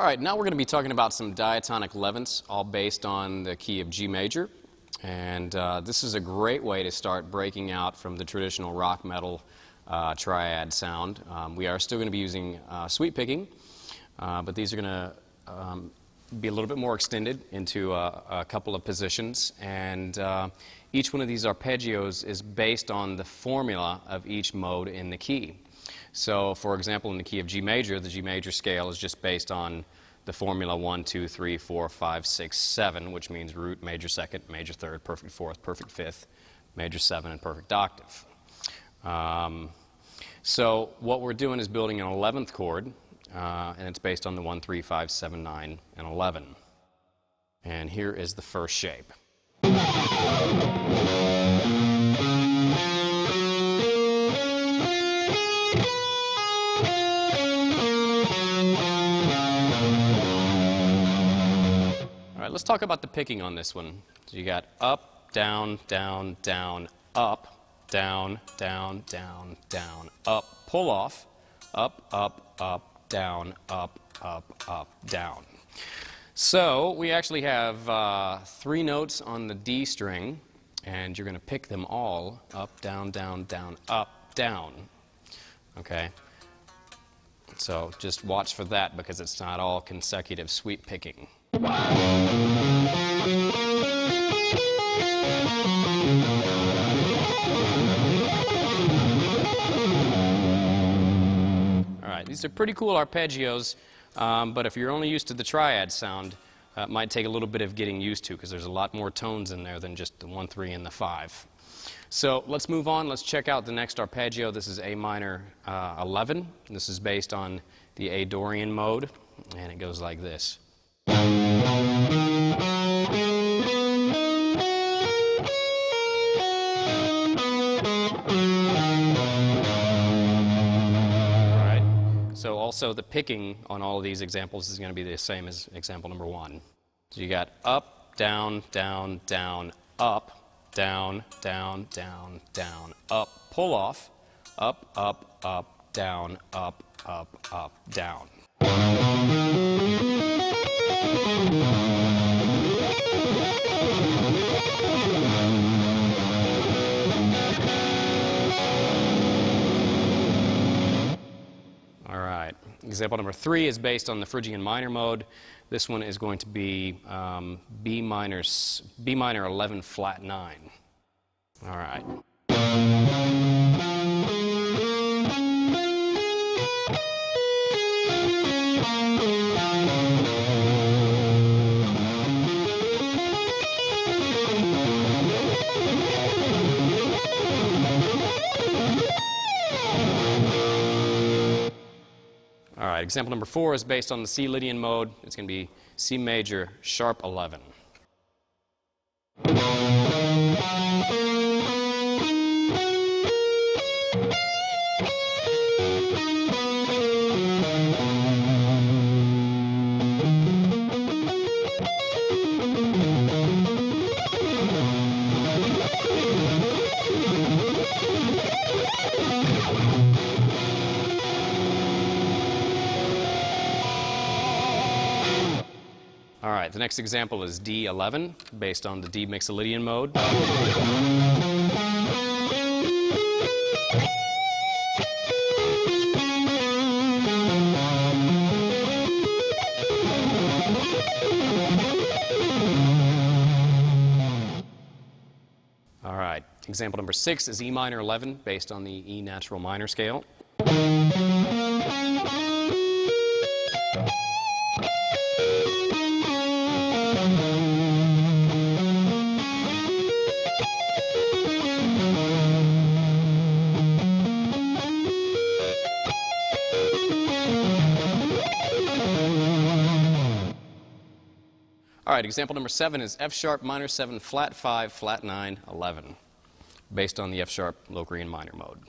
All right, now we're going to be talking about some diatonic 11ths, all based on the key of G major. And this is a great way to start breaking out from the traditional rock metal triad sound. We are still going to be using sweep picking, but these are going to be a little bit more extended into a couple of positions. And each one of these arpeggios is based on the formula of each mode in the key. So, for example, in the key of G major, the G major scale is just based on the formula 1, 2, 3, 4, 5, 6, 7, which means root, major second, major third, perfect fourth, perfect fifth, major 7, and perfect octave. So what we're doing is building an 11th chord, and it's based on the 1, 3, 5, 7, 9, and 11. And here is the first shape. All right, let's talk about the picking on this one. So you got up, down, down, down, up, down, down, down, down, up, pull off, up, up, up, down, up, up, up, down. So we actually have 3 notes on the D string, and you're going to pick them all up, down, down, down, up, down. Okay? So just watch for that because it's not all consecutive sweep picking. All right, these are pretty cool arpeggios, but if you're only used to the triad sound, it might take a little bit of getting used to because there's a lot more tones in there than just the 1, 3, and the 5. So let's move on. Let's check out the next arpeggio. This is A minor 11. This is based on the A Dorian mode, and it goes like this. So also the picking on all of these examples is going to be the same as example number 1. So you got up, down, down, down, up, down, down, down, down, up, pull off, up, up, up, down, up, up, up, down. All right. Example number 3 is based on the Phrygian minor mode. This one is going to be B minor 11 flat 9. All right. All right, example number 4 is based on the C Lydian mode. It's going to be C major sharp 11. All right, the next example is D11, based on the D Mixolydian mode. All right, example number 6 is E minor 11, based on the E natural minor scale. All right, example number 7 is F sharp minor 7 flat 5 flat 9 11, based on the F sharp Locrian minor mode.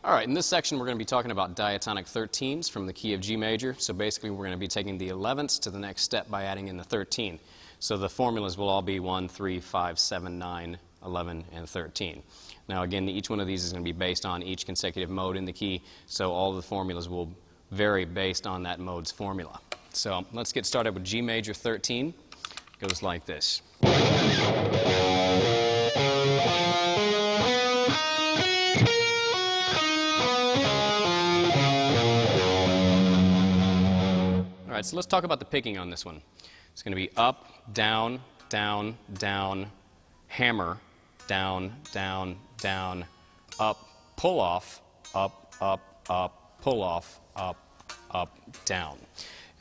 All right, in this section we're going to be talking about diatonic 13s from the key of G major. So basically we're going to be taking the 11ths to the next step by adding in the 13. So the formulas will all be 1, 3, 5, 7, 9, 11, and 13. Now again, each one of these is going to be based on each consecutive mode in the key, so all the formulas will vary based on that mode's formula. So let's get started with G major 13. It goes like this. All right, so let's talk about the picking on this one. It's going to be up, down, down, down, hammer, down, down, down, up, pull off, up, up, up, pull off, up, up, down.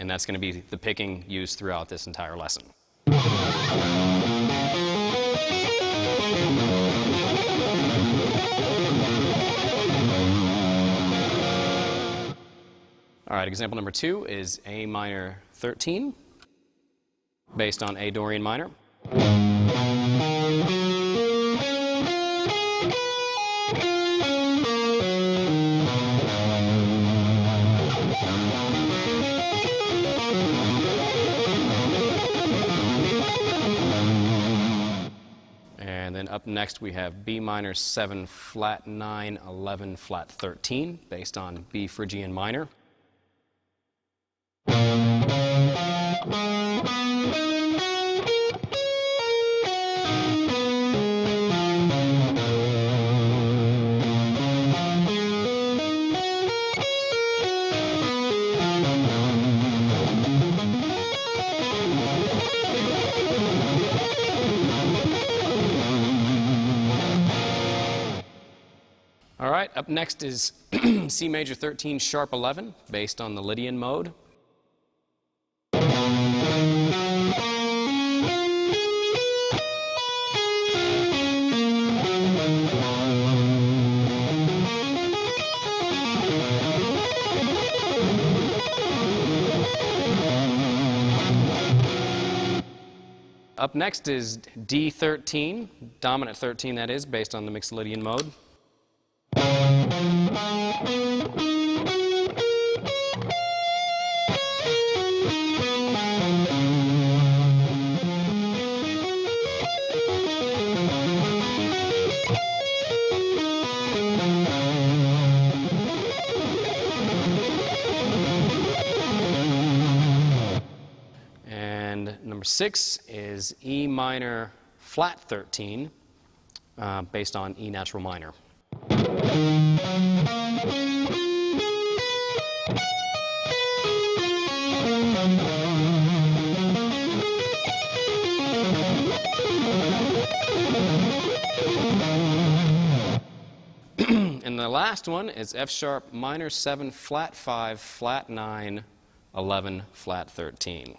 And that's going to be the picking used throughout this entire lesson. All right, example number 2 is A minor 13, based on A Dorian minor. And then up next we have B minor 7 flat 9 11 flat 13, based on B Phrygian minor. All right, up next is C major 13 sharp 11, based on the Lydian mode. Up next is D13, dominant 13 that is, based on the mixed Lydian mode. And number 6 is E minor flat 13, based on E natural minor. And the last one is F sharp minor 7 flat 5 flat 9 11 flat 13.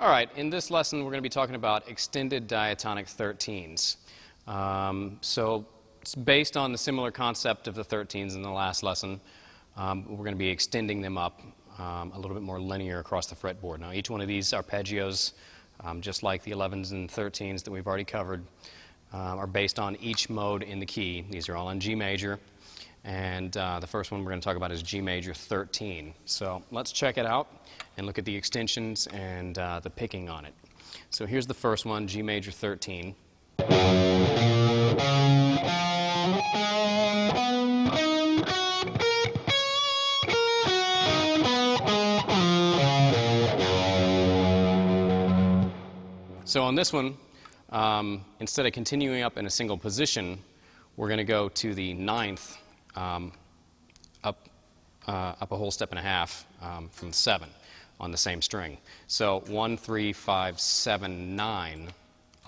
All right, in this lesson we're going to be talking about extended diatonic 13s. So it's based on the similar concept of the 13s in the last lesson. We're going to be extending them up a little bit more linear across the fretboard. Now each one of these arpeggios, just like the 11s and 13s that we've already covered, are based on each mode in the key. These are all in G major. And the first one we're going to talk about is G major 13. So let's check it out and look at the extensions and the picking on it. So here's the first one, G major 13. So on this one, instead of continuing up in a single position, we're going to go to the 9th, up a whole step and a half from 7 on the same string. So 1, 3, 5, 7, 9,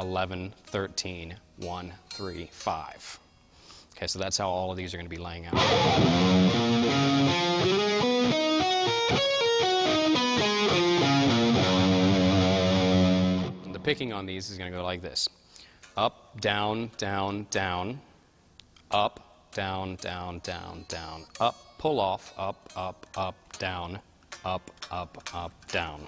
11, 13, 1, 3, 5. Okay, so that's how all of these are going to be laying out. The picking on these is going to go like this. Up, down, down, down, up, down, down, down, down, up, pull off, up, up, up, down, up, up, up, down.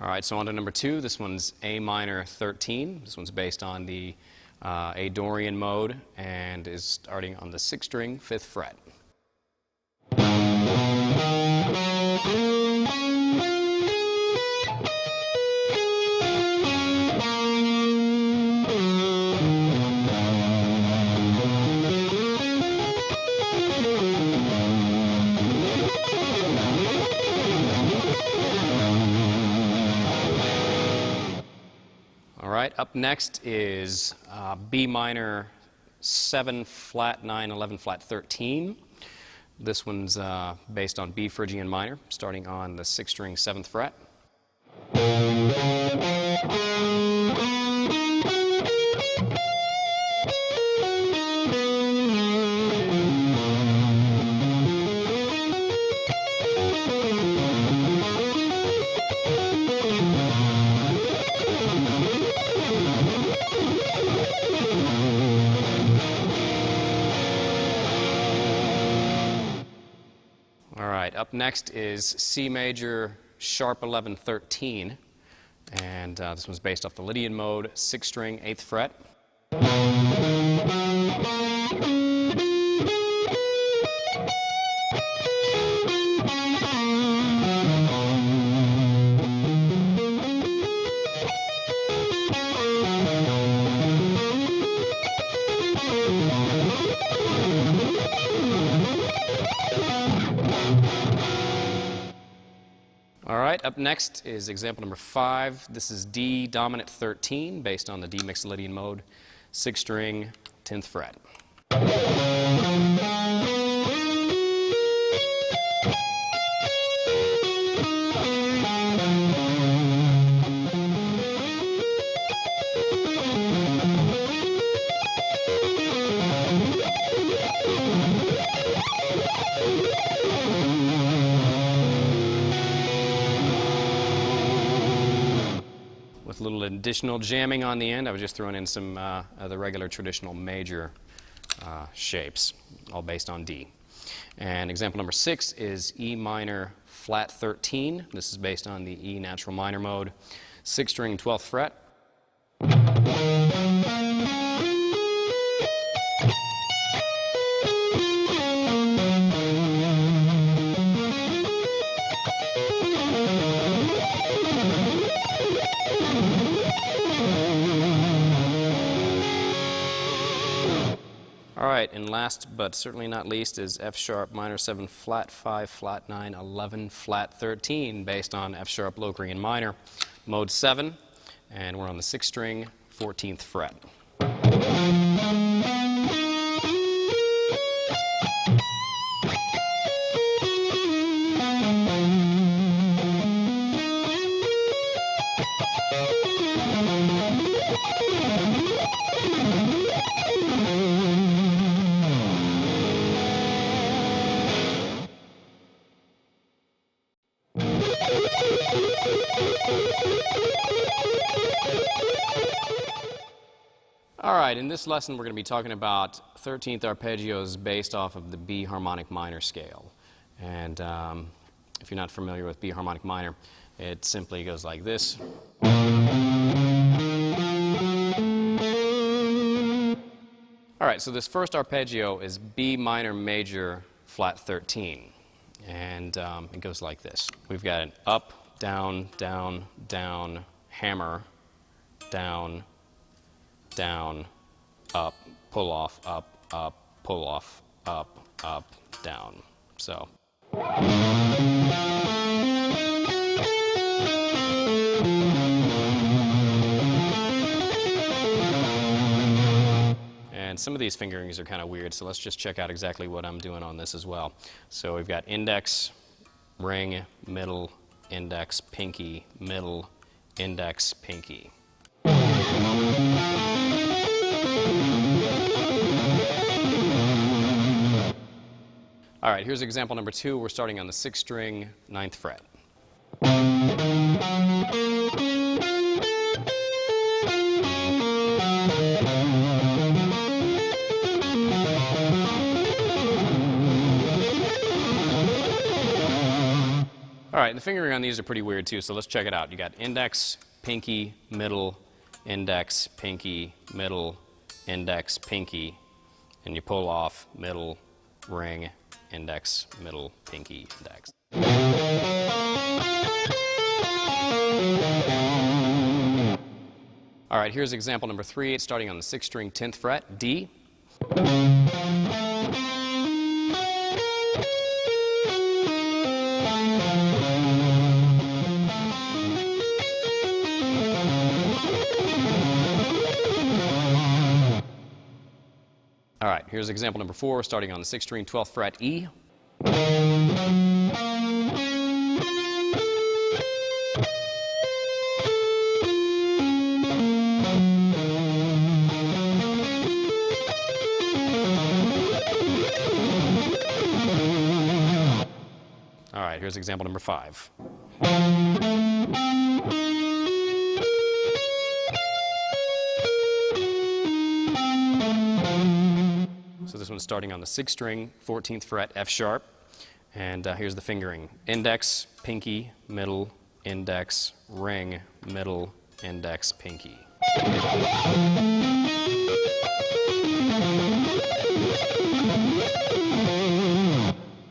All right, so on to number 2. This one's A minor 13. This one's based on the A Dorian mode and is starting on the 6th string, 5th fret. All right, up next is B minor 7 flat 9 11 flat 13. This one's based on B Phrygian minor, starting on the 6th string 7th fret. All right, up next is C major sharp 11 13, and this one's based off the Lydian mode, 6th string 8th fret. All right, up next is example number 5. This is D dominant 13, based on the D mixed Lydian mode, 6th string, 10th fret. With a little additional jamming on the end, I was just throwing in some of the regular traditional major shapes, all based on D. And example number 6 is E minor flat 13. This is based on the E natural minor mode, 6th string 12th fret. All right, and last but certainly not least is F sharp minor 7 flat 5 flat 9 11 flat 13, based on F sharp Locrian minor, mode 7, and we're on the 6th string 14th fret. All right, in this lesson we're going to be talking about 13th arpeggios based off of the B harmonic minor scale. And if you're not familiar with B harmonic minor, it simply goes like this. All right, so this first arpeggio is B minor major flat 13. And it goes like this. We've got an up, down, down, down, hammer, down, down, up, pull off, up, pull off, up, down. So. And some of these fingerings are kind of weird, so let's just check out exactly what I'm doing on this as well. So we've got index, ring, middle, index, pinky, middle, index, pinky. All right, here's example number 2. We're starting on the 6th string, 9th fret. All right, the fingering on these are pretty weird too, so let's check it out. You got index, pinky, middle, index, pinky, middle, index, pinky, and you pull off middle, ring, index, middle, pinky, index. All right, here's example number 3. It's starting on the 6th string, 10th fret, D. All right, here's example number 4, starting on the 6th string, 12th fret, E. All right, here's example number 5. So this one's starting on the 6th string, 14th fret, F sharp. And here's the fingering. Index, pinky, middle, index, ring, middle, index, pinky.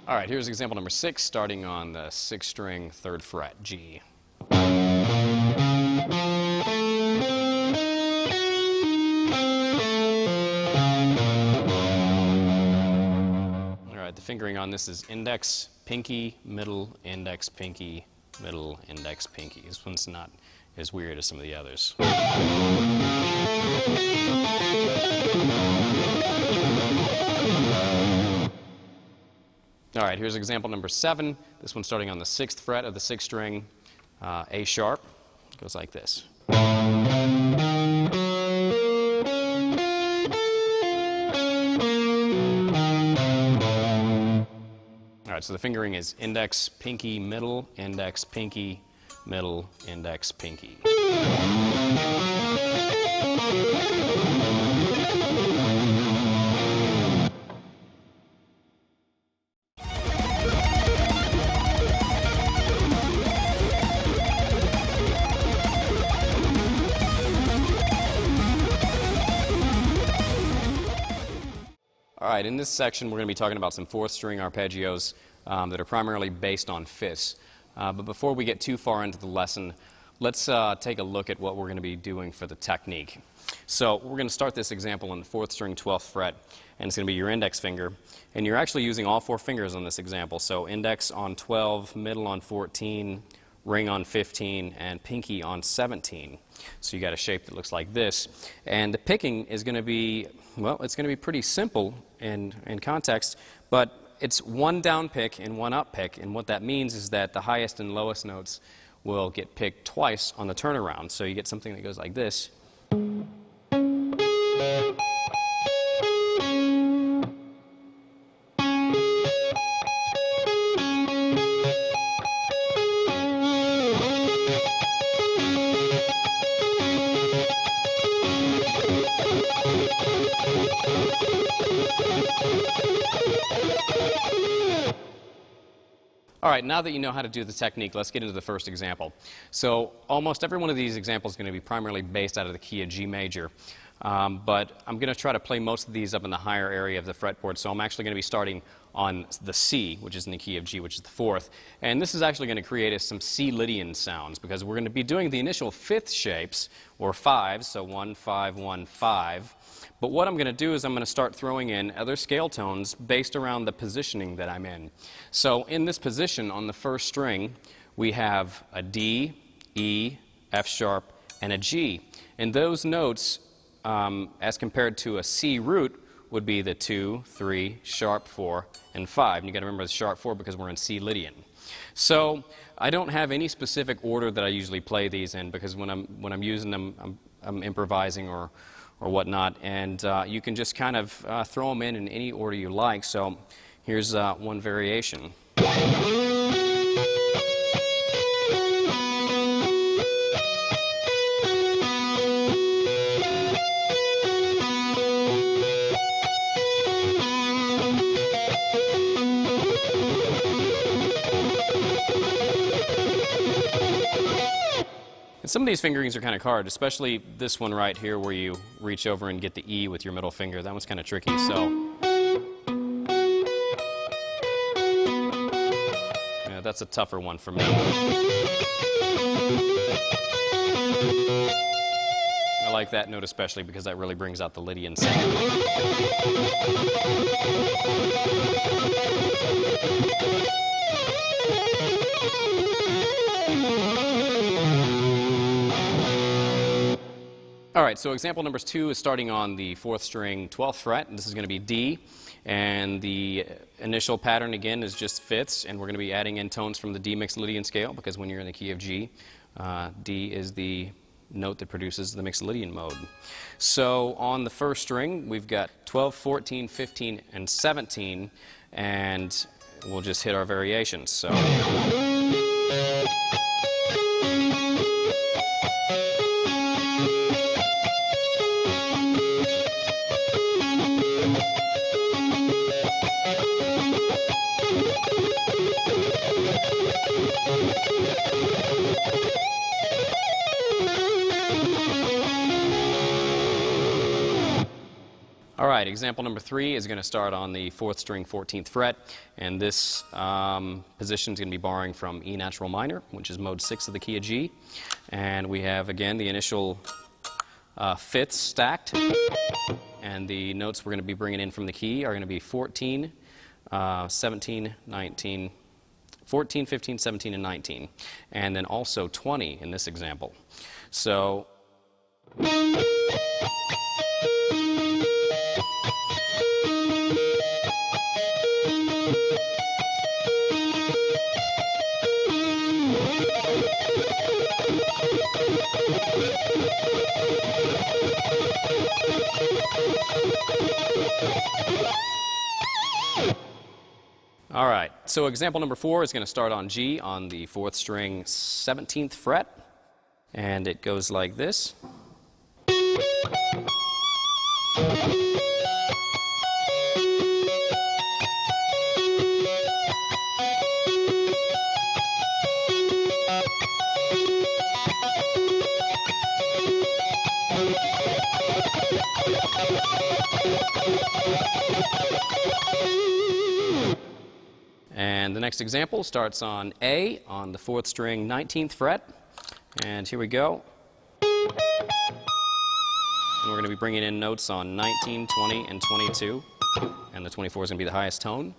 All right, here's example number 6, starting on the 6th string, 3rd fret, G. The fingering on this is index, pinky, middle, index, pinky, middle, index, pinky. This one's not as weird as some of the others. All right, here's example number 7. This one's starting on the 6th fret of the 6th string, A sharp. It goes like this. All right, so the fingering is index, pinky, middle, index, pinky, middle, index, pinky. All right, in this section we're going to be talking about some 4th string arpeggios that are primarily based on 5ths. But before we get too far into the lesson, let's take a look at what we're going to be doing for the technique. So we're going to start this example on the 4th string, 12th fret, and it's going to be your index finger. And you're actually using all 4 fingers on this example. So index on 12, middle on 14, ring on 15, and pinky on 17. So you got a shape that looks like this. And the picking is going to be, well, it's going to be pretty simple in context, but it's one down pick and one up pick, and what that means is that the highest and lowest notes will get picked twice on the turnaround. So you get something that goes like this. All right, now that you know how to do the technique, let's get into the first example. So almost every one of these examples is going to be primarily based out of the key of G major. But I'm going to try to play most of these up in the higher area of the fretboard, so I'm actually going to be starting on the C, which is in the key of G, which is the 4th. And this is actually going to create us some C Lydian sounds, because we're going to be doing the initial 5th shapes, or 5s, so 1, 5, 1, 5. But what I'm going to do is I'm going to start throwing in other scale tones based around the positioning that I'm in. So in this position on the 1st string, we have a D, E, F sharp, and a G. And those notes as compared to a C root, would be the 2, 3, sharp 4, and 5. And you got to remember the sharp 4 because we're in C Lydian. So I don't have any specific order that I usually play these in, because when I'm using them, I'm improvising or whatnot, and you can just kind of throw them in any order you like. So here's one variation. And some of these fingerings are kind of hard, especially this one right here where you reach over and get the E with your middle finger. That one's kind of tricky, so yeah, that's a tougher one for me. I like that note especially because that really brings out the Lydian sound. All right, so example number 2 is starting on the 4th string, 12th fret, and this is going to be D, and the initial pattern again is just fifths, and we're going to be adding in tones from the D mixed Lydian scale, because when you're in the key of G, D is the note that produces the mixed Lydian mode. So on the 1st string, we've got 12, 14, 15, and 17, and we'll just hit our variations. So. All right, example number 3 is going to start on the 4th string, 14th fret, and this position is going to be borrowing from E natural minor, which is mode 6 of the key of G. And we have, again, the initial fifths stacked, and the notes we're going to be bringing in from the key are going to be 14, 17, 19, 14, 15, 17, and 19, and then also 20 in this example. So. All right, so example number 4 is going to start on G on the 4th string, 17th fret, and it goes like this. And the next example starts on A on the 4th string, 19th fret. And here we go. And we're going to be bringing in notes on 19, 20, and 22. And the 24 is going to be the highest tone.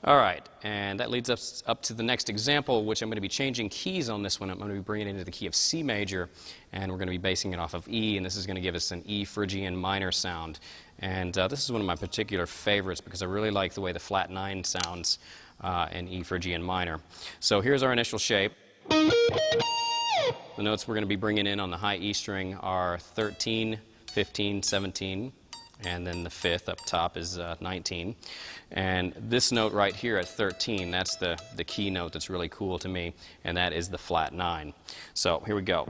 All right, and that leads us up to the next example, which I'm going to be changing keys on this one. I'm going to be bringing it into the key of C major, and we're going to be basing it off of E, and this is going to give us an E Phrygian minor sound. And this is one of my particular favorites because I really like the way the flat 9 sounds in E Phrygian minor. So here's our initial shape. The notes we're going to be bringing in on the high E string are 13, 15, 17. And then the 5th up top is 19. And this note right here at 13, that's the key note that's really cool to me, and that is the flat 9. So here we go.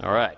All right.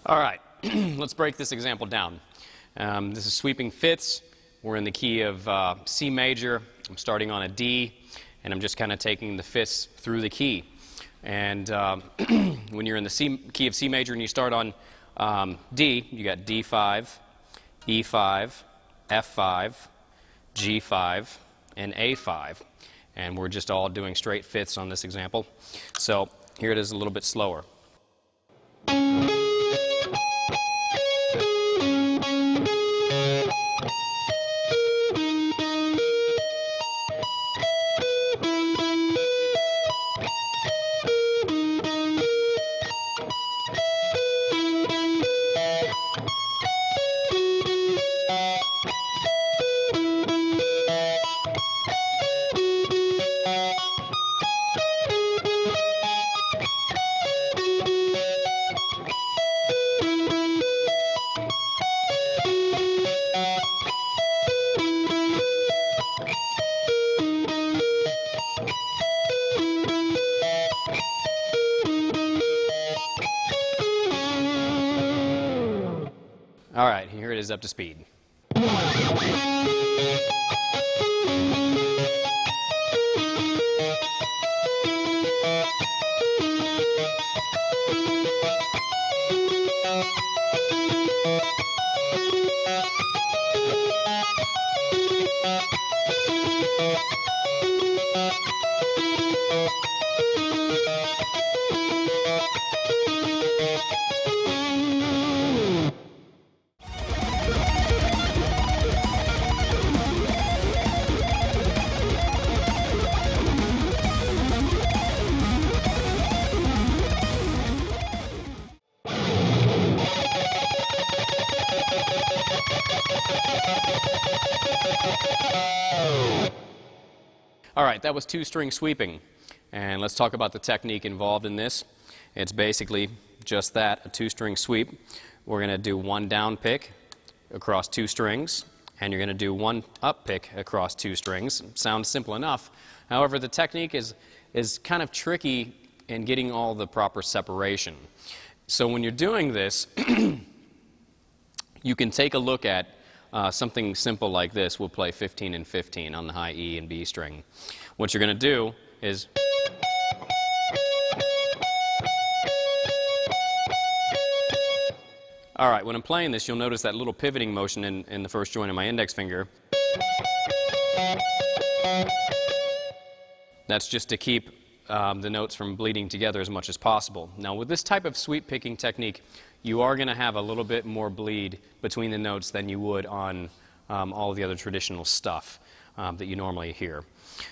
All right, let's break this example down. This is sweeping fifths. We're in the key of C major. I'm starting on a D, and I'm just kind of taking the fifths through the key. And when you're in the key of C major and you start on D, you got D5, E5, F5, G5, and A5. And we're just all doing straight fifths on this example. So here it is a little bit slower. All right, here it is up to speed. All right, that was two-string sweeping. And let's talk about the technique involved in this. It's basically just that, a two-string sweep. We're going to do one down pick across two strings, and you're going to do one up pick across two strings. Sounds simple enough. However, the technique is kind of tricky in getting all the proper separation. So when you're doing this, you can take a look at something simple like this. We'll play 15 and 15 on the high E and B string. What you're going to do is All right, when I'm playing this, you'll notice that little pivoting motion in the first joint of my index finger. That's just to keep the notes from bleeding together as much as possible. Now, with this type of sweep picking technique, you are going to have a little bit more bleed between the notes than you would on all of the other traditional stuff that you normally hear.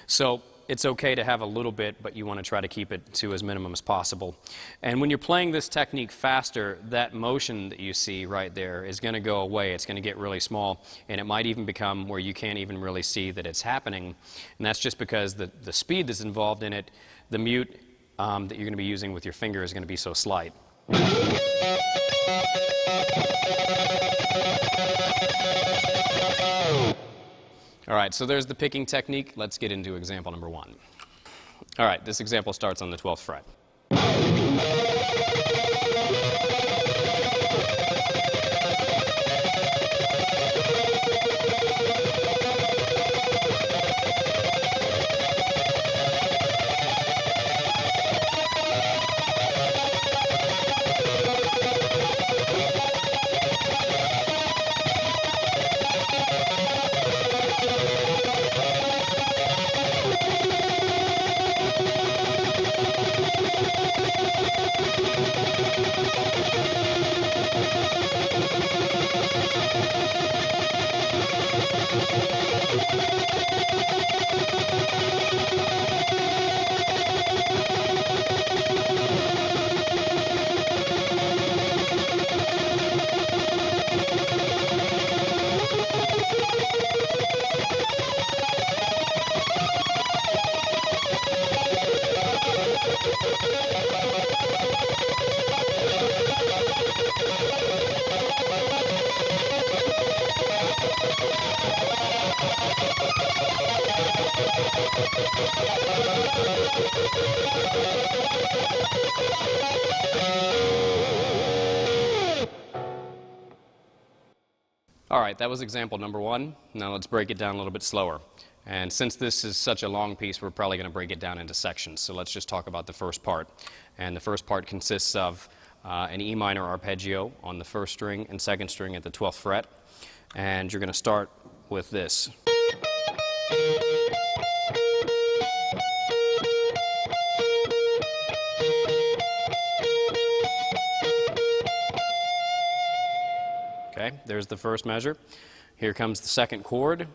So it's okay to have a little bit, but you want to try to keep it to as minimum as possible. And when you're playing this technique faster, that motion that you see right there is going to go away. It's going to get really small, and it might even become where you can't even really see that it's happening. And that's just because the speed that's involved in it, the mute that you're going to be using with your finger is going to be so slight. All right, so there's the picking technique. Let's get into example number 1. All right, this example starts on the 12th fret. All right, that was example number 1. Now let's break it down a little bit slower. And since this is such a long piece, we're probably going to break it down into sections. So let's just talk about the first part. And the first part consists of an E minor arpeggio on the first string and second string at the 12th fret. And you're going to start with this. Okay, there's the first measure. Here comes the second chord.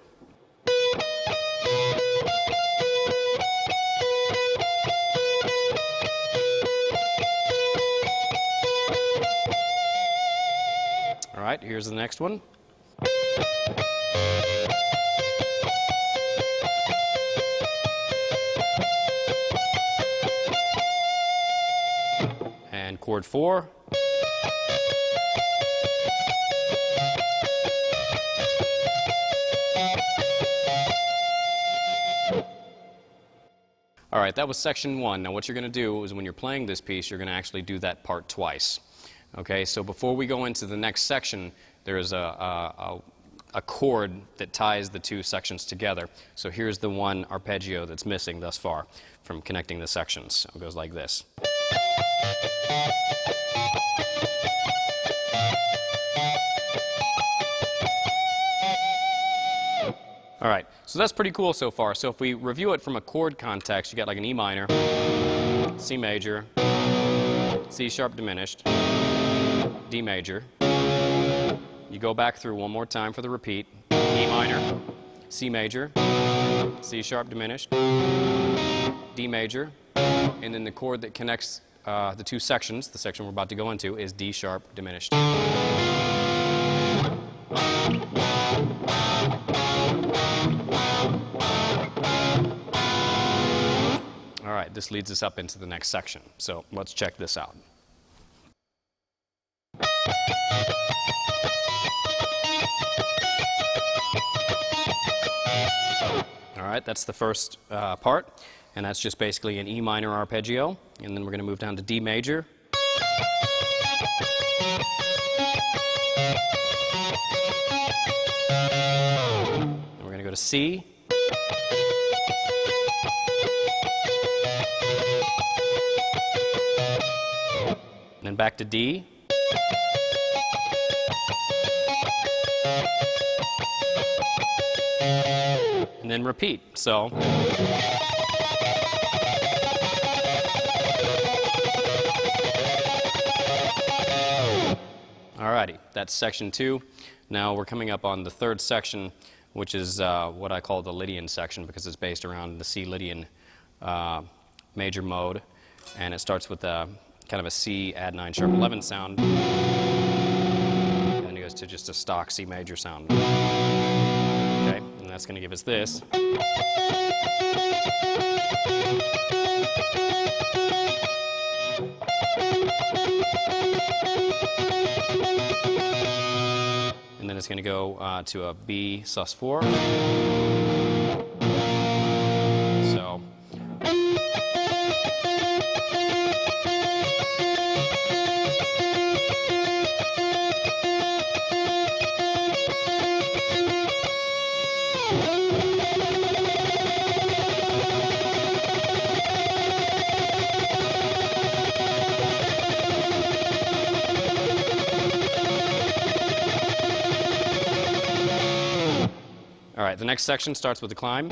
All right, here's the next one. And chord 4. All right, that was section 1. Now what you're going to do is when you're playing this piece, you're going to actually do that part twice. Okay, so before we go into the next section, there's a chord that ties the two sections together. So here's the one arpeggio that's missing thus far from connecting the sections. It goes like this. All right, so that's pretty cool so far. So if we review it from a chord context, you got like an E minor, C major, C sharp diminished, D major. You go back through one more time for the repeat. E minor, C major, C sharp diminished, D major, and then the chord that connects the two sections, the section we're about to go into, is D sharp diminished. All right, this leads us up into the next section. So let's check this out. All right, that's the first part, and that's just basically an E minor arpeggio, and then we're going to move down to D major. And we're going to go to C. And then back to D. And then repeat. So. Alrighty, that's section 2. Now we're coming up on the third section, which is what I call the Lydian section, because it's based around the C Lydian major mode, and it starts with a kind of a C add 9 sharp 11 sound, and then it goes to just a stock C major sound. Okay, and that's going to give us this. And then it's going to go to a B sus4. So. All right, the next section starts with the climb.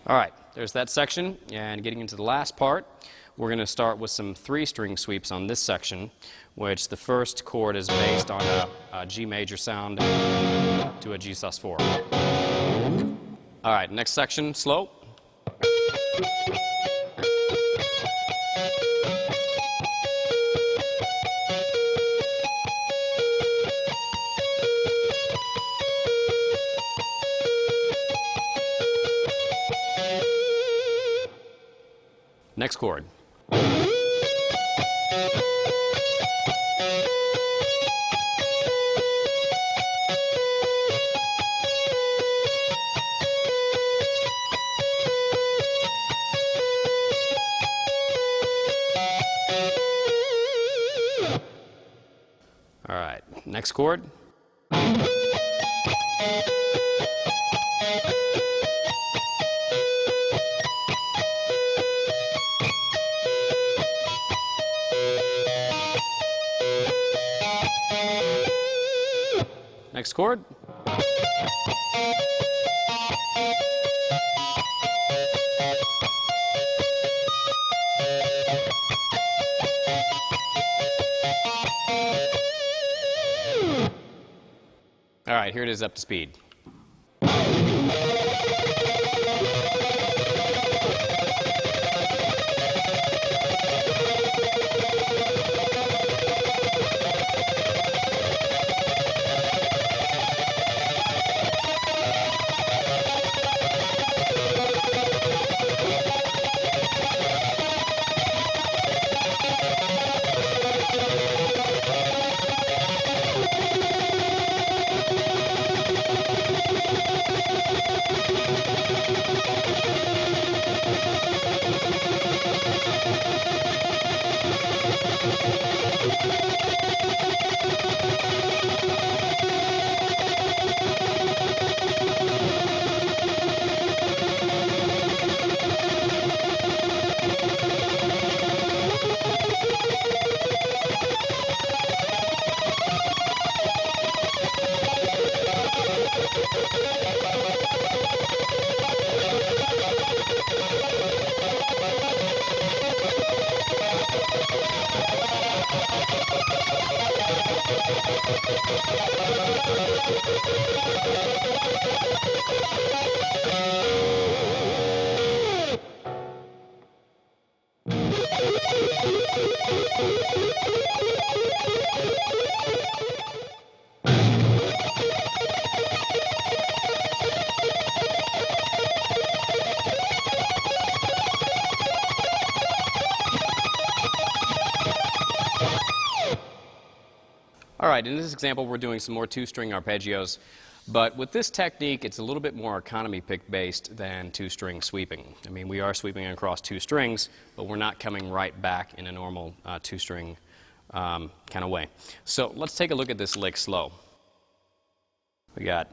All right, there's that section, and getting into the last part, we're going to start with some 3-string sweeps on this section, which the first chord is based on a G major sound to a G sus4. All right, next section, slow. Next chord. All right, next chord. Next chord. All right, here it is up to speed. All right, in this example, we're doing some more two-string arpeggios, but with this technique, it's a little bit more economy pick based than two-string sweeping. I mean, we are sweeping across two strings, but we're not coming right back in a normal two-string kind of way. So let's take a look at this lick slow. We got.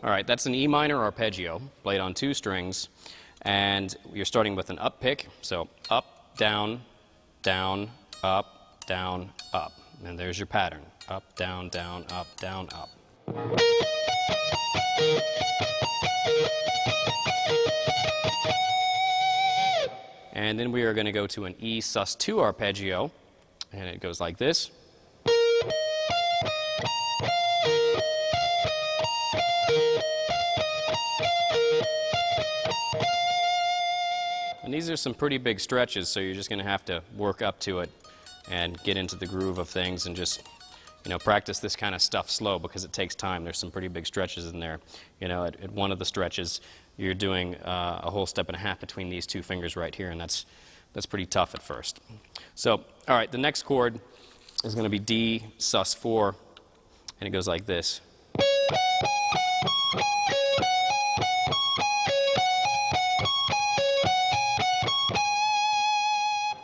All right, that's an E minor arpeggio played on two strings, and you're starting with an up pick, so up, down, down, up, down, up. And there's your pattern. Up, down, down, up, down, up. And then we are going to go to an E sus2 arpeggio, and it goes like this. And these are some pretty big stretches, so you're just going to have to work up to it and get into the groove of things and just, practice this kind of stuff slow because it takes time. There's some pretty big stretches in there. At one of the stretches, you're doing a whole step and a half between these two fingers right here, and that's pretty tough at first. So, all right, the next chord is going to be D sus4, and it goes like this.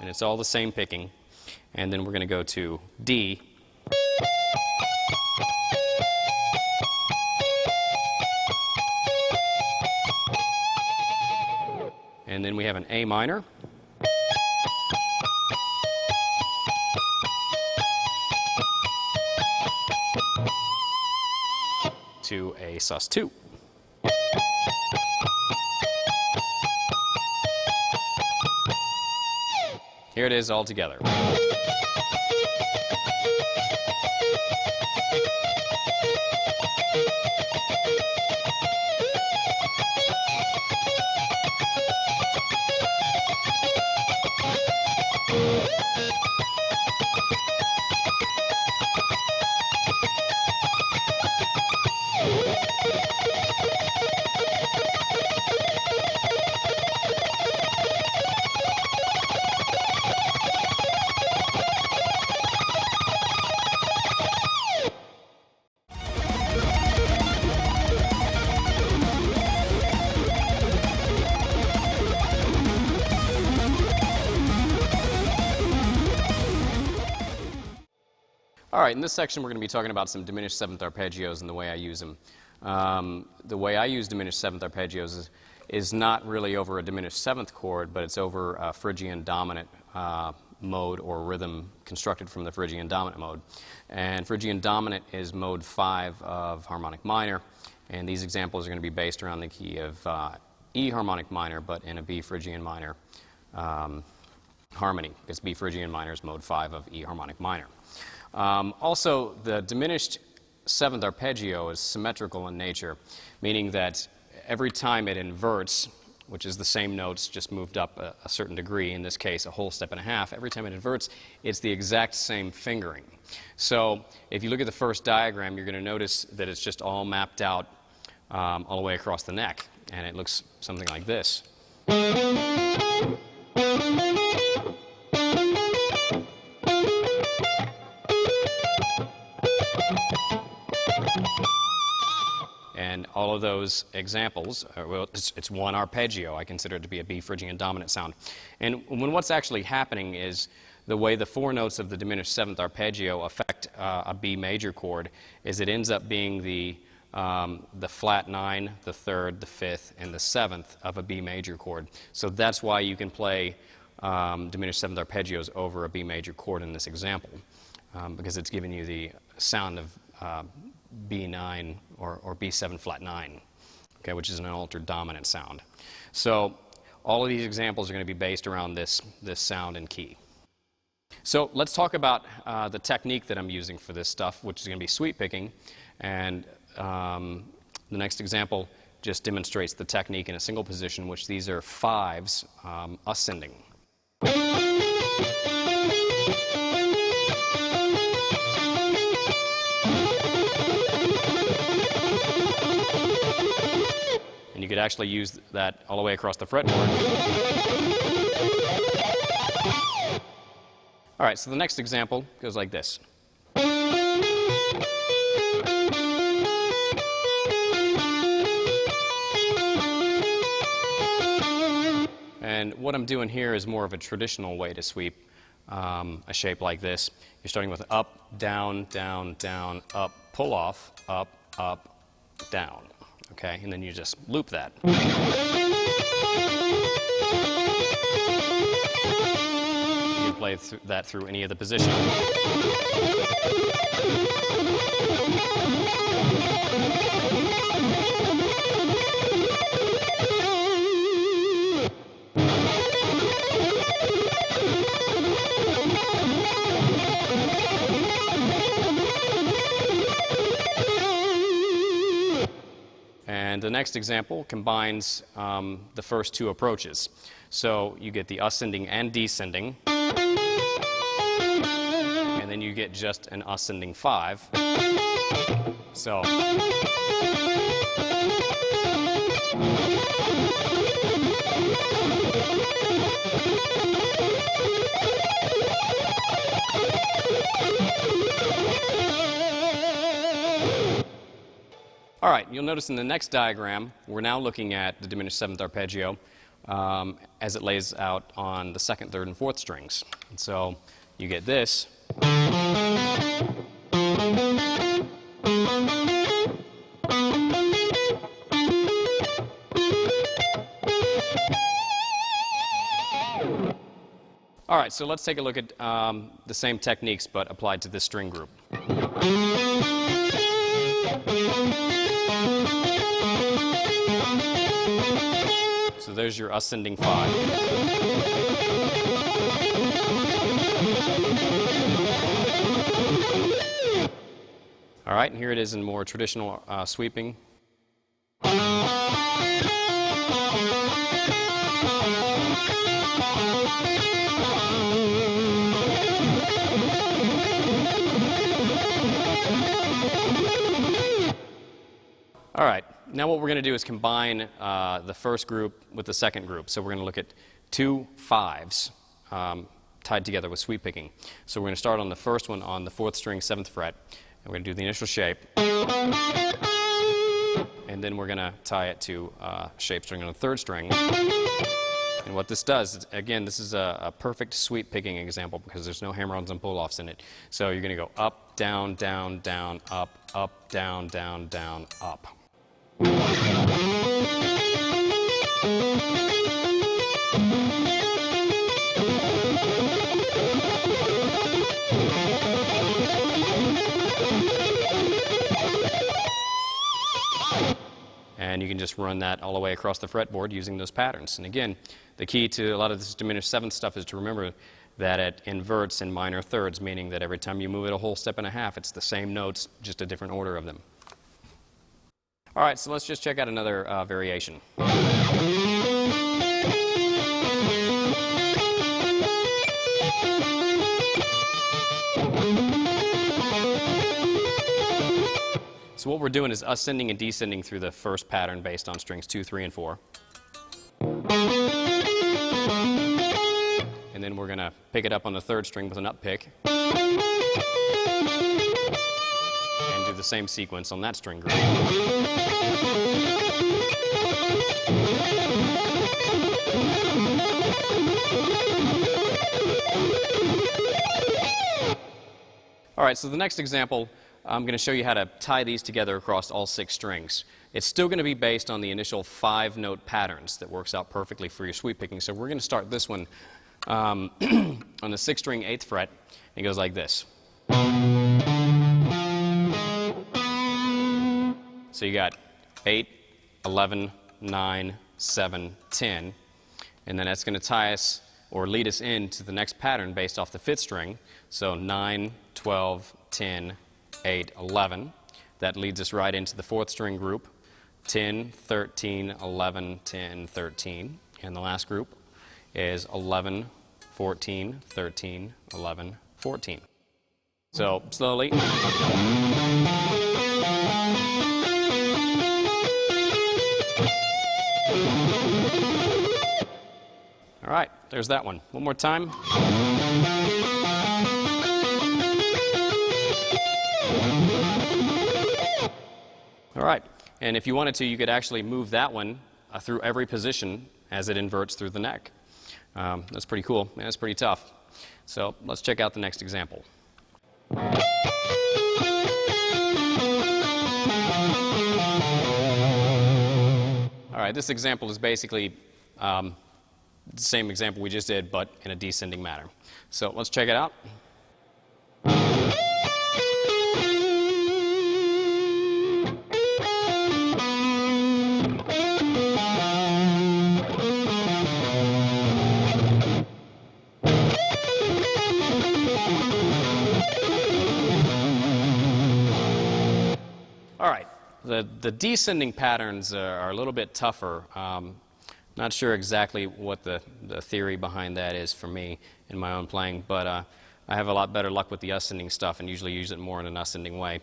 And it's all the same picking. And then we're going to go to D. And then we have an A minor. To a sus2. Here it is all together. All right, in this section we're going to be talking about some diminished seventh arpeggios and the way I use them. The way I use diminished seventh arpeggios is not really over a diminished seventh chord, but it's over a Phrygian dominant mode or rhythm constructed from the Phrygian dominant mode. And Phrygian dominant is mode 5 of harmonic minor, and these examples are going to be based around the key of E harmonic minor, but in a B Phrygian minor harmony, because B Phrygian minor is mode 5 of E harmonic minor. Also, the diminished seventh arpeggio is symmetrical in nature, meaning that every time it inverts, which is the same notes just moved up a certain degree, in this case a whole step and a half, every time it inverts, it's the exact same fingering. So if you look at the first diagram, you're going to notice that it's just all mapped out all the way across the neck, and it looks something like this. And all of those examples, well, it's one arpeggio. I consider it to be a B Phrygian dominant sound. And when what's actually happening is the way the four notes of the diminished seventh arpeggio affect a B major chord is it ends up being the flat 9, the 3rd, the 5th, and the 7th of a B major chord. So that's why you can play diminished seventh arpeggios over a B major chord in this example, because it's giving you the sound of B9 or B7 flat 9, okay, which is an altered dominant sound. So all of these examples are going to be based around this sound and key. So let's talk about the technique that I'm using for this stuff, which is going to be sweep picking. And the next example just demonstrates the technique in a single position, which these are fives ascending. And you could actually use that all the way across the fretboard. All right, so the next example goes like this. And what I'm doing here is more of a traditional way to sweep a shape like this. You're starting with up, down, down, down, up, pull off, up, up, down. Okay, and then you just loop that. You can play that through any of the positions. And the next example combines the first two approaches. So you get the ascending and descending, and then you get just an ascending 5. So all right, you'll notice in the next diagram, we're now looking at the diminished 7th arpeggio as it lays out on the 2nd, 3rd, and 4th strings. And so you get this. All right, so let's take a look at the same techniques but applied to this string group. So there's your ascending 5. All right, and here it is in more traditional sweeping. All right, now what we're going to do is combine the first group with the second group. So we're going to look at 2 5s tied together with sweep picking. So we're going to start on the first one on the 4th string, 7th fret, and we're going to do the initial shape. And then we're going to tie it to a shape string on the 3rd string. And what this does, is, again, this is a perfect sweep picking example because there's no hammer-ons and pull-offs in it. So you're going to go up, down, down, down, up, down, down, down, up. And you can just run that all the way across the fretboard using those patterns. And again, the key to a lot of this diminished 7th stuff is to remember that it inverts in minor thirds, meaning that every time you move it a whole step and a half, it's the same notes, just a different order of them. All right, so let's just check out another variation. So what we're doing is ascending and descending through the first pattern based on strings 2, 3, and 4. And then we're going to pick it up on the 3rd string with an up pick. And do the same sequence on that string group. All right, so the next example, I'm going to show you how to tie these together across all 6 strings. It's still going to be based on the initial 5-note patterns that works out perfectly for your sweep picking. So we're going to start this one on the 6th string, 8th fret. It goes like this. So you got 8, 11, 9, 7, 10. And then that's going to tie us or lead us into the next pattern based off the 5th string. So 9, 12, 10, 8, 11. That leads us right into the 4th string group, 10, 13, 11, 10, 13. And the last group is 11, 14, 13, 11, 14. So slowly. All right, there's that one. One more time. All right, and if you wanted to, you could actually move that one through every position as it inverts through the neck. That's pretty cool, and that's pretty tough. So let's check out the next example. All right, this example is basically the same example we just did, but in a descending manner. So let's check it out. All right, the descending patterns are a little bit tougher. Not sure exactly what the theory behind that is for me in my own playing, but I have a lot better luck with the ascending stuff and usually use it more in an ascending way.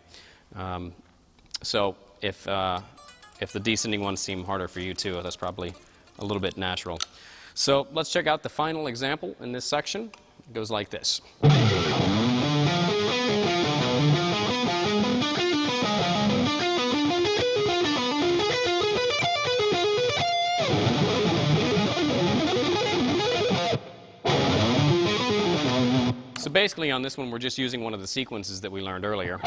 So if the descending ones seem harder for you too, that's probably a little bit natural. So let's check out the final example in this section. It goes like this. So basically on this one, we're just using one of the sequences that we learned earlier.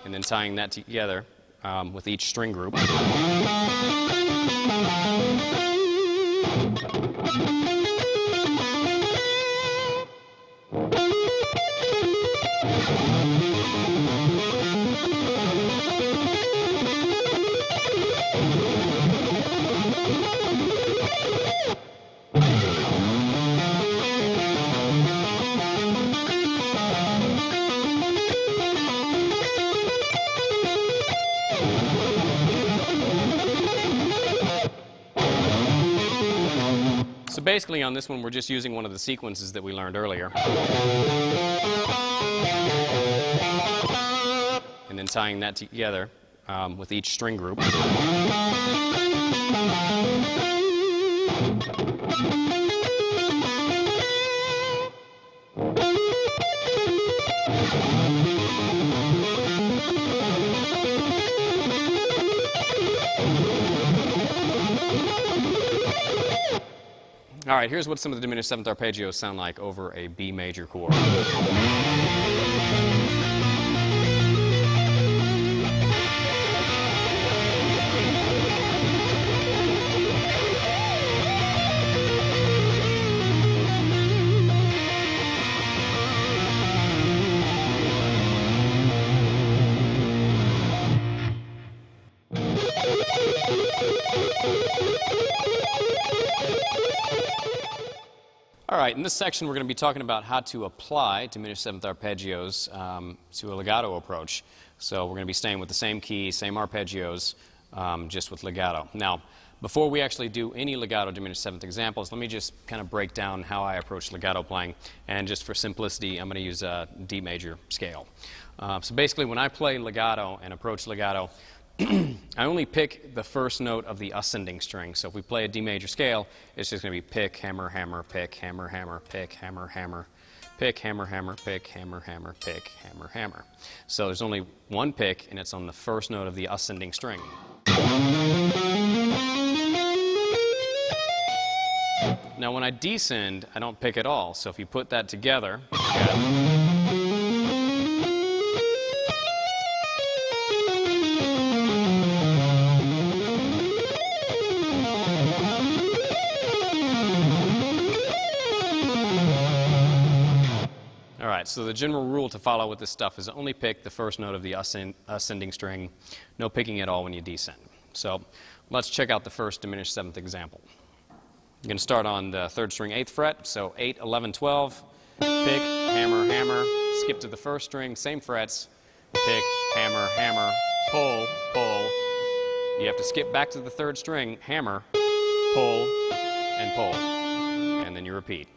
And then tying that together with each string group. So basically on this one, we're just using one of the sequences that we learned earlier. And then tying that together with each string group. All right, here's what some of the diminished seventh arpeggios sound like over a B major chord. All right, in this section we're going to be talking about how to apply diminished seventh arpeggios to a legato approach. So we're going to be staying with the same key, same arpeggios, just with legato. Now, before we actually do any legato diminished seventh examples, let me just kind of break down how I approach legato playing. And just for simplicity, I'm going to use a D major scale. So basically, when I play legato and approach legato, I only pick the first note of the ascending string. So if we play a D major scale, it's just going to be pick, hammer, hammer, pick, hammer, hammer, pick, hammer, hammer, pick, hammer, hammer, pick, hammer, hammer, pick, hammer, hammer. So there's only one pick, and it's on the first note of the ascending string. Now when I descend, I don't pick at all. So if you put that together, so the general rule to follow with this stuff is only pick the first note of the ascending string, no picking at all when you descend. So let's check out the first diminished seventh example. You're going to start on the third string, 8th fret, so 8, 11, 12, pick, hammer, hammer, skip to the first string, same frets, pick, hammer, hammer, pull, pull. You have to skip back to the third string, hammer, pull, and pull, and then you repeat.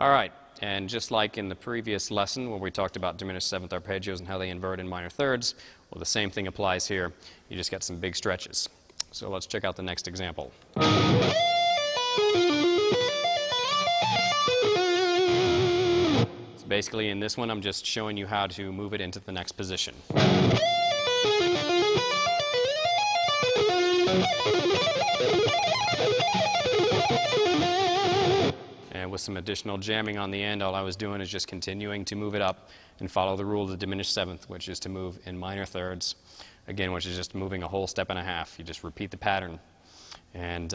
All right, and just like in the previous lesson where we talked about diminished seventh arpeggios and how they invert in minor thirds, well, the same thing applies here. You just got some big stretches. So let's check out the next example. So basically in this one, I'm just showing you how to move it into the next position. And with some additional jamming on the end, all I was doing is just continuing to move it up and follow the rule of the diminished seventh, which is to move in minor thirds. Again, which is just moving a whole step and a half. You just repeat the pattern. And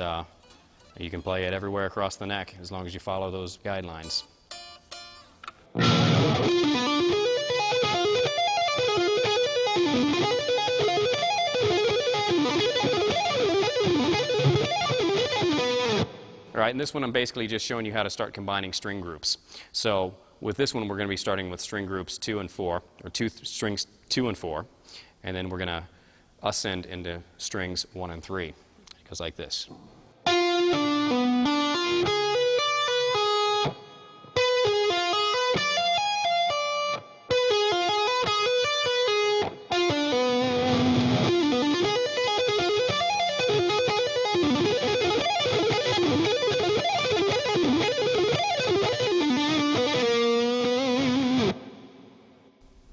you can play it everywhere across the neck as long as you follow those guidelines. All right, and this one I'm basically just showing you how to start combining string groups. So with this one, we're going to be starting with string groups 2 and 4, or strings 2 and 4, and then we're going to ascend into strings 1 and 3. It goes like this.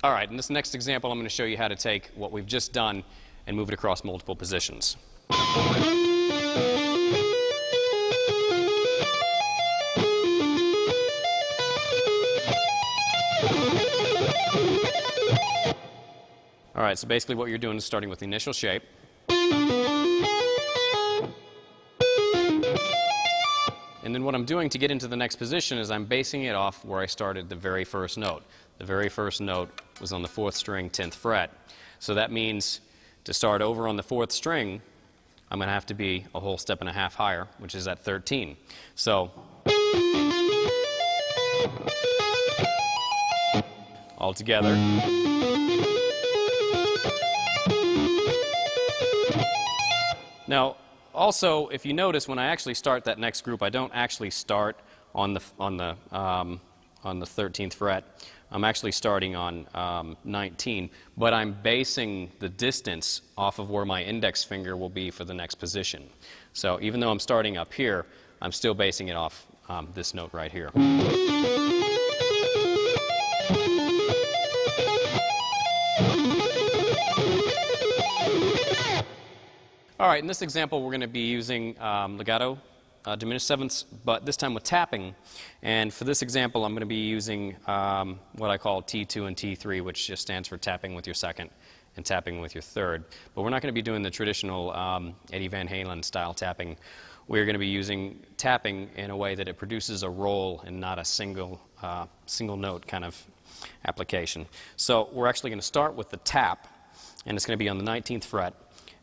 All right, in this next example, I'm going to show you how to take what we've just done and move it across multiple positions. All right, so basically what you're doing is starting with the initial shape. And then what I'm doing to get into the next position is I'm basing it off where I started the very first note. The very first note was on the 4th string, 10th fret. So that means to start over on the 4th string, I'm going to have to be a whole step and a half higher, which is at 13. So all together. Now, also, if you notice, when I actually start that next group, I don't actually start on the 13th fret. I'm actually starting on 19, but I'm basing the distance off of where my index finger will be for the next position. So even though I'm starting up here, I'm still basing it off this note right here. All right, in this example, we're going to be using legato diminished sevenths, but this time with tapping. And for this example, I'm going to be using what I call T2 and T3, which just stands for tapping with your second and tapping with your third. But we're not going to be doing the traditional Eddie Van Halen style tapping. We're going to be using tapping in a way that it produces a roll and not a single note kind of application. So we're actually going to start with the tap, and it's going to be on the 19th fret.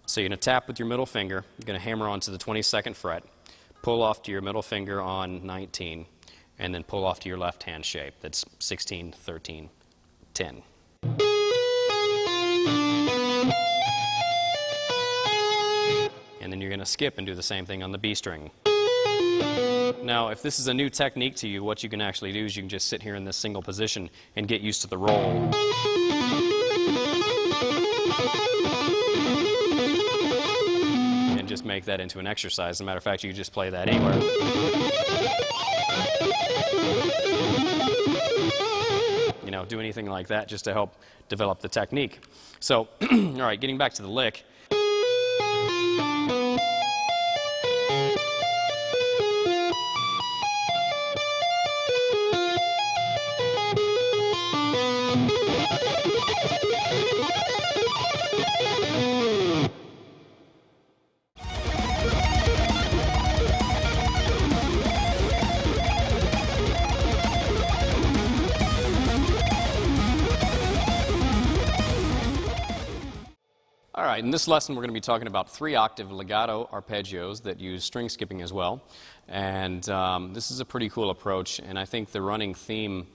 So you're going to tap with your middle finger. You're going to hammer onto the 22nd fret. Pull off to your middle finger on 19, and then pull off to your left hand shape. That's 16, 13, 10. And then you're going to skip and do the same thing on the B string. Now, if this is a new technique to you, what you can actually do is you can just sit here in this single position and get used to the roll. And just make that into an exercise. As a matter of fact, you can just play that anywhere. You know, do anything like that just to help develop the technique. So, all right, getting back to the lick. All right, in this lesson we're going to be talking about 3-octave legato arpeggios that use string skipping as well. And this is a pretty cool approach, and I think the running theme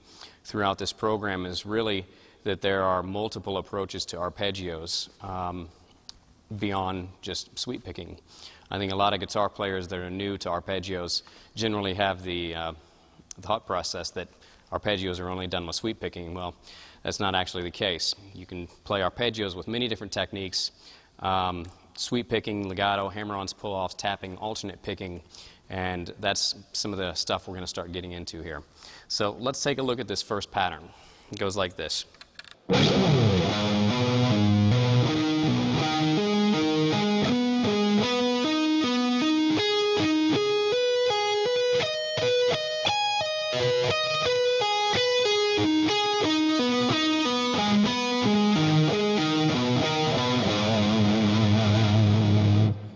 throughout this program is really that there are multiple approaches to arpeggios beyond just sweep picking. I think a lot of guitar players that are new to arpeggios generally have the thought process that arpeggios are only done with sweep picking. Well, that's not actually the case. You can play arpeggios with many different techniques, sweep picking, legato, hammer-ons, pull-offs, tapping, alternate picking, and that's some of the stuff we're going to start getting into here. So let's take a look at this first pattern. It goes like this.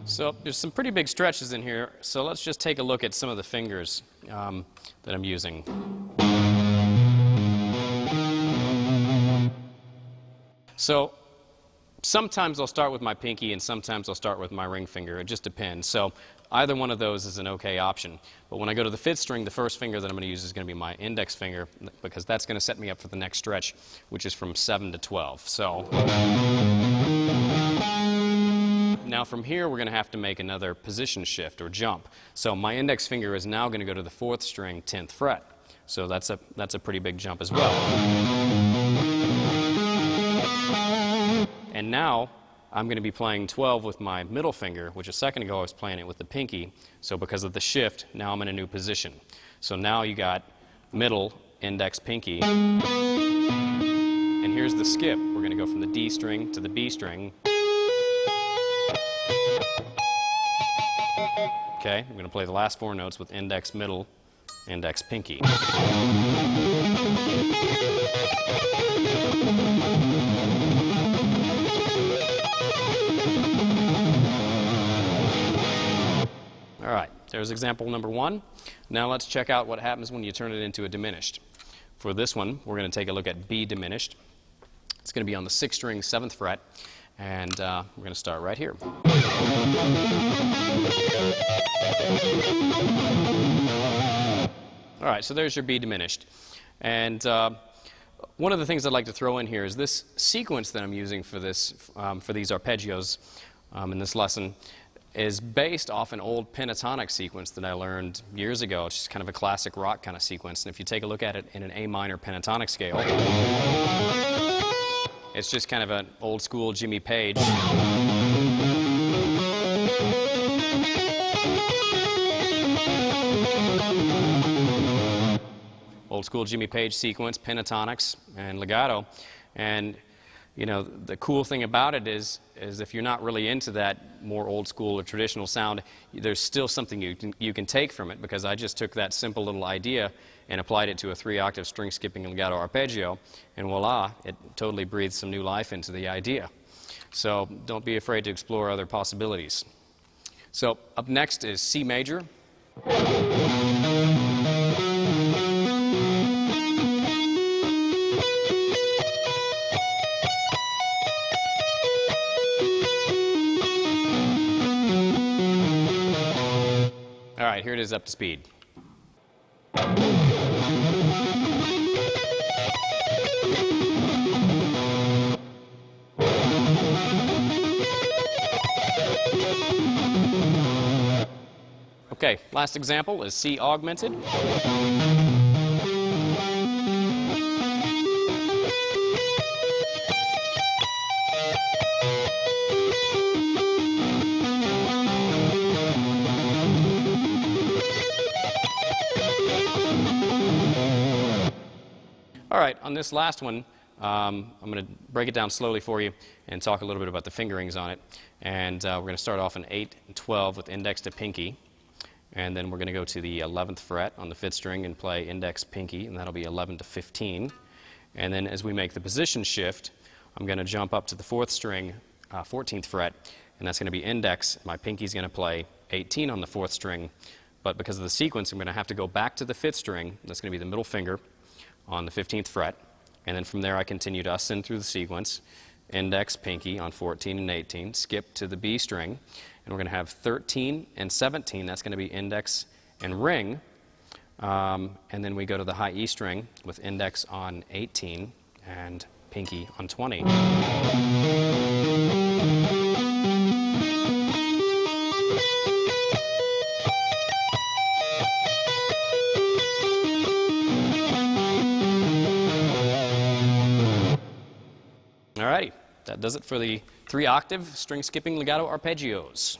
So there's some pretty big stretches in here, so let's just take a look at some of the fingers that I'm using. So sometimes I'll start with my pinky and sometimes I'll start with my ring finger. It just depends. So either one of those is an okay option. But when I go to the fifth string, the first finger that I'm going to use is going to be my index finger, because that's going to set me up for the next stretch, which is from 7 to 12. So now from here we're going to have to make another position shift or jump. So my index finger is now going to go to the 4th string, 10th fret. So that's a pretty big jump as well. And now I'm going to be playing 12 with my middle finger, which a second ago I was playing it with the pinky. So because of the shift, now I'm in a new position. So now you got middle, index, pinky. And here's the skip. We're going to go from the D string to the B string. Okay, I'm going to play the last 4 notes with index, middle, index, pinky. All right, there's example number 1. Now let's check out what happens when you turn it into a diminished. For this one, we're going to take a look at B diminished. It's going to be on the 6th string, 7th fret, and we're going to start right here. All right, so there's your B diminished. And one of the things I'd like to throw in here is this sequence that I'm using for this, for these arpeggios in this lesson is based off an old pentatonic sequence that I learned years ago. It's just kind of a classic rock kind of sequence. And if you take a look at it in an A minor pentatonic scale, it's just kind of an old school Jimmy Page. Old school Jimmy Page sequence, pentatonics, and legato. And you know, the cool thing about it is if you're not really into that more old school or traditional sound, there's still something you can take from it, because I just took that simple little idea and applied it to a 3-octave string skipping legato arpeggio, and voila, it totally breathed some new life into the idea. So don't be afraid to explore other possibilities. So up next is C major. All right, here it is up to speed. Okay, last example is C augmented. All right, on this last one, I'm going to break it down slowly for you and talk a little bit about the fingerings on it. And we're going to start off in 8 and 12 with index to pinky. And then we're going to go to the 11th fret on the 5th string and play index, pinky, and that'll be 11 to 15. And then as we make the position shift, I'm going to jump up to the 4th string, 14th fret, and that's going to be index. My pinky's going to play 18 on the 4th string. But because of the sequence, I'm going to have to go back to the 5th string. That's going to be the middle finger on the 15th fret, and then from there I continue to ascend through the sequence, index, pinky on 14 and 18, skip to the B string, and we're going to have 13 and 17, that's going to be index and ring, and then we go to the high E string with index on 18 and pinky on 20. does it for the 3-octave string skipping legato arpeggios.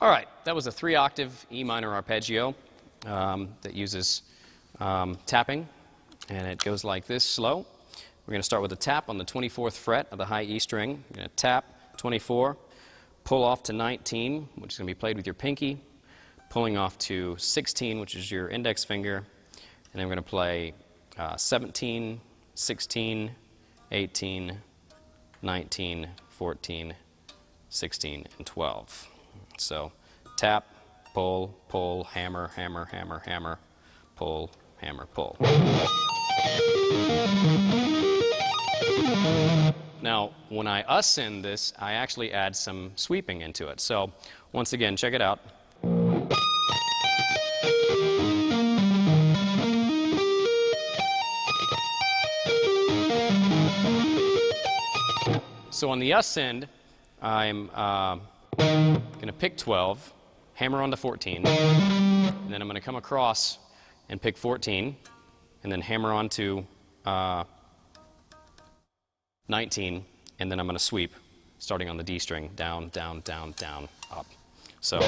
All right, that was a 3-octave E minor arpeggio that uses tapping, and it goes like this, slow. We're going to start with a tap on the 24th fret of the high E string. We're going to tap 24, pull off to 19, which is going to be played with your pinky, pulling off to 16, which is your index finger, and then we're going to play 17, 16, 18, 19, 14, 16, and 12. So tap, pull, pull, hammer, hammer, hammer, hammer, pull, hammer, pull. Now, when I ascend this, I actually add some sweeping into it. So once again, check it out. So on the ascend, I'm going to pick 12, hammer onto 14, and then I'm going to come across and pick 14, and then hammer onto 19, and then I'm going to sweep, starting on the D string, down, down, down, down, up. So.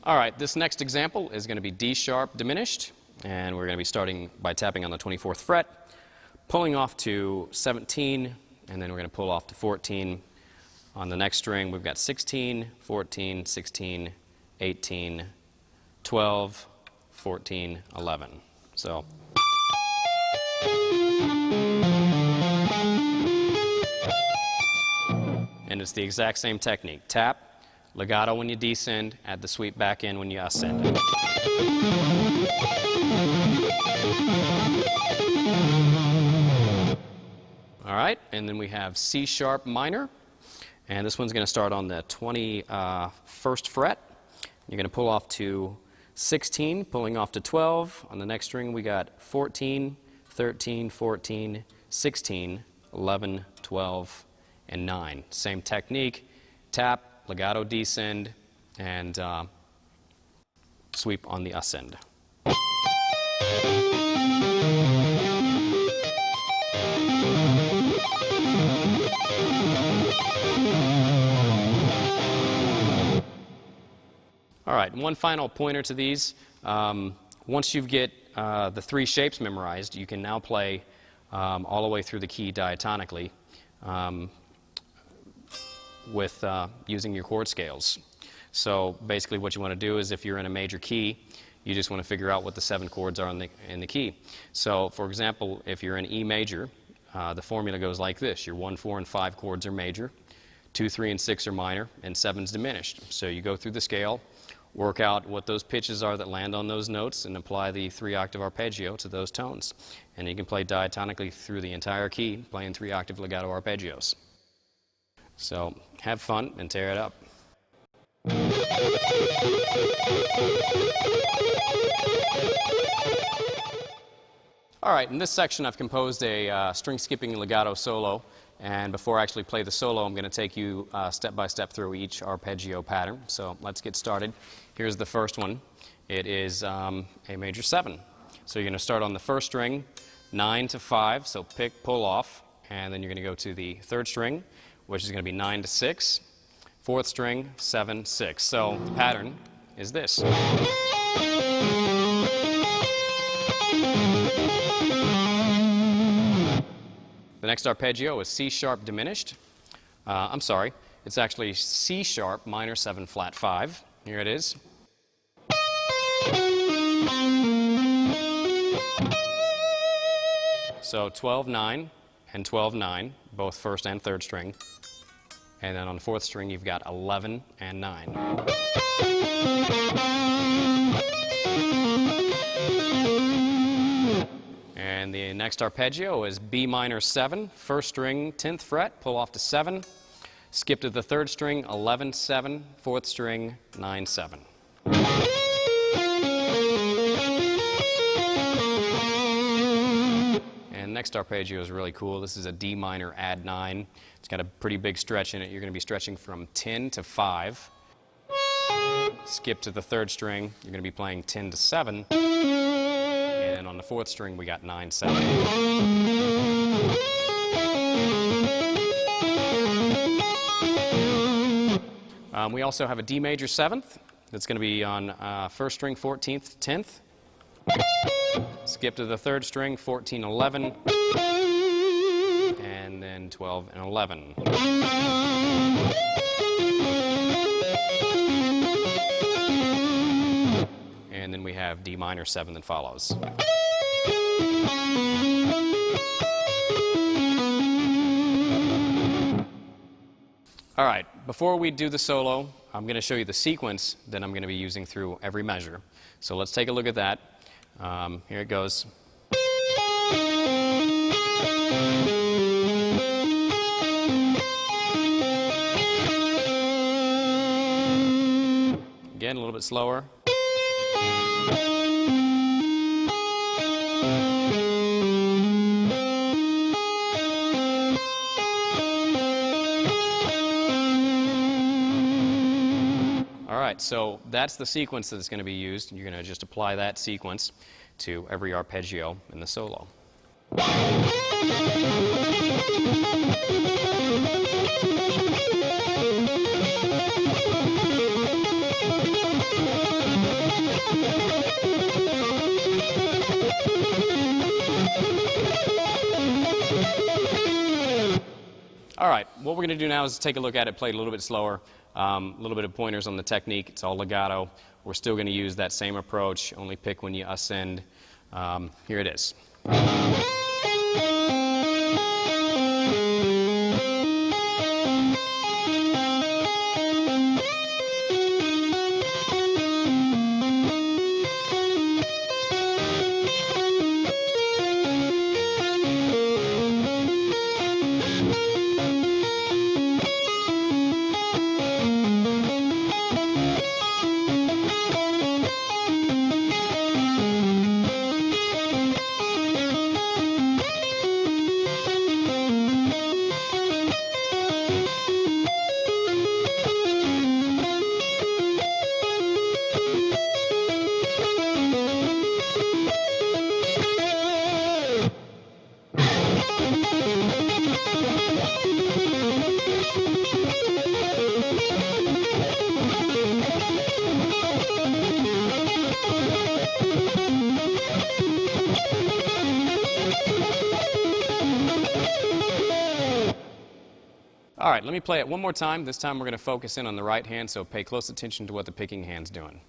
All right, this next example is going to be D sharp diminished, and we're going to be starting by tapping on the 24th fret, pulling off to 17, and then we're going to pull off to 14. On the next string, we've got 16, 14, 16, 18, 12, 14, 11. So. And it's the exact same technique. Tap, legato when you descend, add the sweep back in when you ascend. All right, and then we have C sharp minor, and this one's going to start on the 21st fret. You're going to pull off to 16, pulling off to 12. On the next string, we got 14, 13, 14, 16, 11, 12, and 9. Same technique, tap, legato descend, and sweep on the ascend. All right, one final pointer to these. Once you get the 3 shapes memorized, you can now play all the way through the key diatonically with using your chord scales. So basically what you want to do is, if you're in a major key, you just want to figure out what the 7 chords are in the key. So for example, if you're in E major, the formula goes like this. Your 1, 4, and 5 chords are major, 2, 3, and 6 are minor, and 7's diminished. So you go through the scale, work out what those pitches are that land on those notes, and apply the 3-octave arpeggio to those tones. And you can play diatonically through the entire key, playing 3-octave legato arpeggios. So have fun and tear it up. All right, in this section I've composed a string skipping legato solo, and before I actually play the solo, I'm going to take you step by step through each arpeggio pattern. So let's get started. Here's the first one. It is A major 7. So you're going to start on the first string, 9 to 5, so pick, pull off, and then you're going to go to the 3rd string, which is going to be 9 to 6, 4th string, 7, 6. So the pattern is this. The next arpeggio is C sharp diminished. I'm sorry, it's actually C sharp minor 7 flat 5. Here it is. So 12-9 and 12-9, both 1st and 3rd string. And then on the 4th string, you've got 11 and 9. And the next arpeggio is B minor 7, 1st string, 10th fret, pull off to 7, Skip to the third string, 11-7, fourth string, 9-7. And next arpeggio is really cool. This is a D minor add 9. It's got a pretty big stretch in it. You're going to be stretching from 10 to 5. Skip to the third string. You're going to be playing 10 to 7. And on the fourth string, we got 9-7. We also have a D major 7th. That's going to be on first string, 14th, 10th. Skip to the third string, 14, 11, and then 12 and 11. And then we have D minor 7 that follows. All right, before we do the solo, I'm going to show you the sequence that I'm going to be using through every measure. So let's take a look at that. Here it goes. Again, a little bit slower. All right, so that's the sequence that's going to be used, and you're going to just apply that sequence to every arpeggio in the solo. All right, what we're going to do now is take a look at it played a little bit slower, a little bit of pointers on the technique. It's all legato. We're still going to use that same approach, only pick when you ascend. Here it is. All right, let me play it one more time. This time we're going to focus in on the right hand, so pay close attention to what the picking hand's doing.